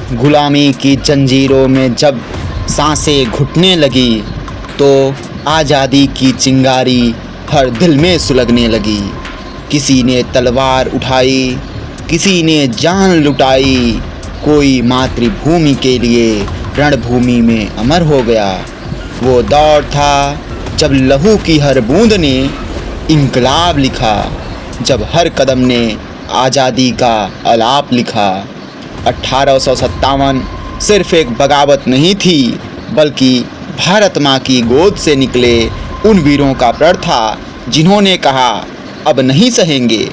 गुलामी की जंजीरों में जब सांसें घुटने लगी तो आज़ादी की चिंगारी हर दिल में सुलगने लगी। किसी ने तलवार उठाई, किसी ने जान लुटाई, कोई मातृभूमि के लिए रणभूमि में अमर हो गया। वो दौर था जब लहू की हर बूंद ने इनकलाब लिखा, जब हर कदम ने आज़ादी का आलाप लिखा। 1857 सिर्फ एक बगावत नहीं थी, बल्कि भारत माँ की गोद से निकले उन वीरों का प्रण था जिन्होंने कहा अब नहीं सहेंगे,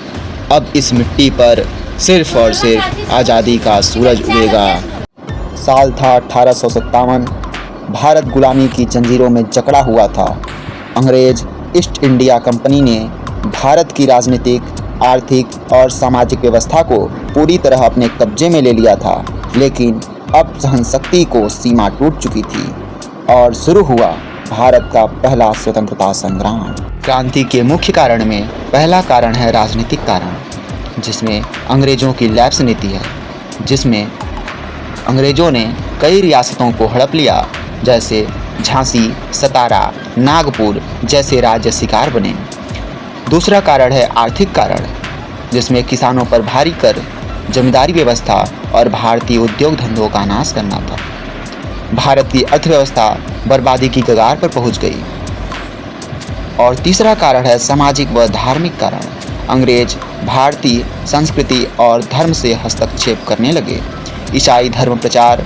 अब इस मिट्टी पर सिर्फ और सिर्फ आज़ादी का सूरज उगेगा। साल था 1857। भारत गुलामी की जंजीरों में जकड़ा हुआ था। अंग्रेज ईस्ट इंडिया कंपनी ने भारत की राजनीतिक, आर्थिक और सामाजिक व्यवस्था को पूरी तरह अपने कब्जे में ले लिया था। लेकिन अब सहनशक्ति को सीमा टूट चुकी थी और शुरू हुआ भारत का पहला स्वतंत्रता संग्राम। क्रांति के मुख्य कारण में पहला कारण है राजनीतिक कारण, जिसमें अंग्रेज़ों की लैप्स नीति है, जिसमें अंग्रेज़ों ने कई रियासतों को हड़प लिया, जैसे झांसी, सतारा, नागपुर जैसे राज्य शिकार बने। दूसरा कारण है आर्थिक कारण, जिसमें किसानों पर भारी कर, जमींदारी व्यवस्था और भारतीय उद्योग धंधों का नाश करना था। भारत की अर्थव्यवस्था बर्बादी की कगार पर पहुंच गई। और तीसरा कारण है सामाजिक व धार्मिक कारण। अंग्रेज भारतीय संस्कृति और धर्म से हस्तक्षेप करने लगे। ईसाई धर्म प्रचार,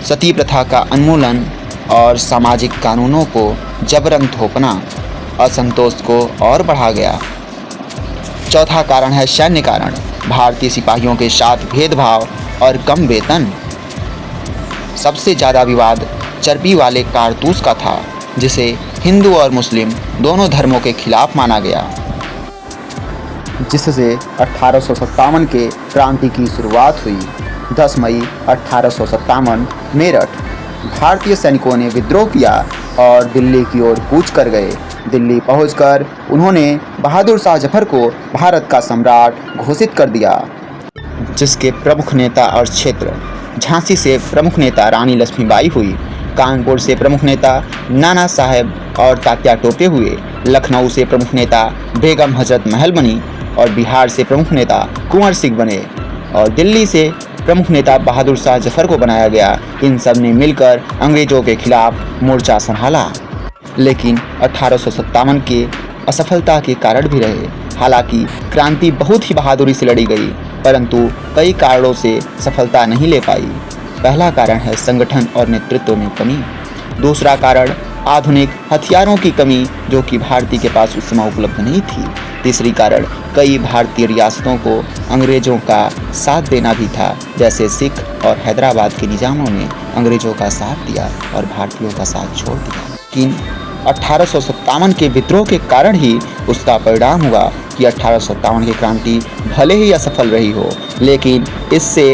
सती प्रथा का उन्मूलन और सामाजिक कानूनों को जबरन थोपना असंतोष को और बढ़ा गया। चौथा कारण है सैन्य कारण। भारतीय सिपाहियों के साथ भेदभाव और कम वेतन। सबसे ज़्यादा विवाद चर्बी वाले कारतूस का था, जिसे हिंदू और मुस्लिम दोनों धर्मों के खिलाफ माना गया, जिससे 1857 के क्रांति की शुरुआत हुई। 10 मई 1857 मेरठ। भारतीय सैनिकों ने विद्रोह किया और दिल्ली की ओर कूच कर गए। दिल्ली पहुंचकर उन्होंने बहादुर शाह जफर को भारत का सम्राट घोषित कर दिया, जिसके प्रमुख नेता और क्षेत्र झांसी से प्रमुख नेता रानी लक्ष्मीबाई हुई, कानपुर से प्रमुख नेता नाना साहेब और तात्या टोपे हुए, लखनऊ से प्रमुख नेता बेगम हजरत महल बनी और बिहार से प्रमुख नेता कुंवर सिंह बने और दिल्ली से प्रमुख नेता बहादुर शाह जफर को बनाया गया। इन सब ने मिलकर अंग्रेजों के खिलाफ मोर्चा संभाला, लेकिन 1857 के असफलता के कारण भी रहे। हालांकि क्रांति बहुत ही बहादुरी से लड़ी गई, परंतु कई कारणों से सफलता नहीं ले पाई। पहला कारण है संगठन और नेतृत्व में कमी। दूसरा कारण आधुनिक हथियारों की कमी, जो कि भारतीय के पास उस समय उपलब्ध नहीं थी। तीसरी कारण कई भारतीय रियासतों को अंग्रेजों का साथ देना भी था, जैसे सिख और हैदराबाद के निजामों ने अंग्रेजों का साथ दिया और भारतीयों का साथ छोड़ दिया। लेकिन 1857 के विद्रोह के कारण ही उसका परिणाम हुआ कि 1857 की क्रांति भले ही असफल रही हो, लेकिन इससे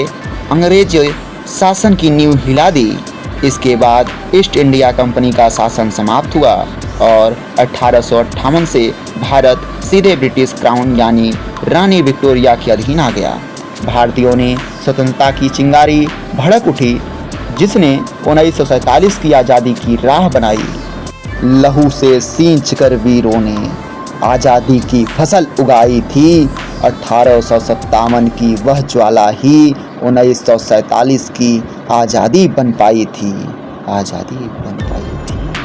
अंग्रेज शासन की नींव हिला दी। इसके बाद ईस्ट इंडिया कंपनी का शासन समाप्त हुआ और 1858 से भारत सीधे ब्रिटिश क्राउन यानी रानी विक्टोरिया के अधीन आ गया। भारतीयों ने स्वतंत्रता की चिंगारी भड़क उठी, जिसने 1947 की आज़ादी की राह बनाई। लहू से सींच कर वीरों ने आज़ादी की फसल उगाई थी। 1857 की वह ज्वाला ही 1947 की आज़ादी बन पाई थी। आज़ादी बन पाई थी।